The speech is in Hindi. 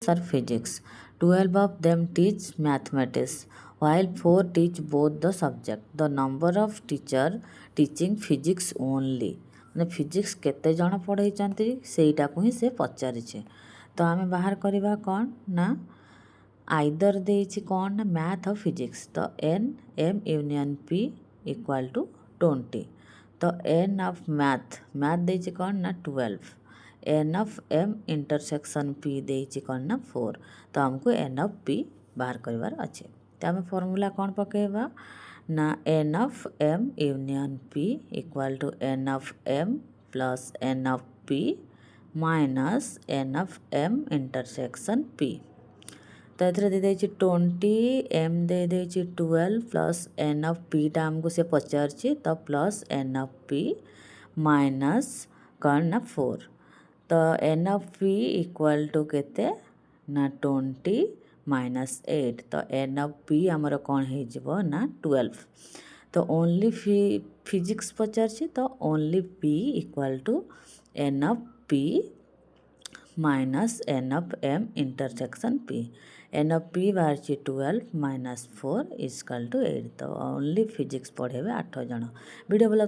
subjects are physics. 12 of them teach mathematics, while 4 teach both the subject. The number of teacher teaching physics only. ମାନେ ଫିଜିକ୍ସ କେତେ ଜଣ ପଢ଼େଇଛନ୍ତି ସେଇଟାକୁ ହିଁ ସେ ପଚାରିছে। ତ ଆମେ ବାହାର କରିବା କ'ଣ ନା ଆଇଦର ଦେଇଛି କ'ଣ ନା ମ୍ୟାଥ୍ ଆଉ ଫିଜିକ୍ସ। ତ N M union P equal to 20। ତ ଏନ୍ ଅଫ୍ ମ୍ୟାଥ୍ ଦେଇଛି କ'ଣ ନା 12। N of M intersection P देइछि कौन ना 4। तो हमको एन ऑफ पी बाहर करवार अच्छे। तो आम फॉर्मूला कौन पकेबा ना N of M union P equal to N of M plus N of P minus N of M intersection P. तो ये दे देइछि 20 एम दे देइछि 12 प्लस एन ऑफ पी टा हमको से पचारछि तो plus N of P minus कौन ना 4। तो N of P equal to केते ना 20 माइनस 8। तो एन ऑफ पी आमर कौन हो ना 12। तो ओनली फिजिक्स पचारछि तो only P equal to N of P minus N of M intersection P. N of P बाहर 12 माइनस 4 इक्वल टू 8। तो ओनली फिजिक्स पढ़ेबे 8 जन। वीडियो भल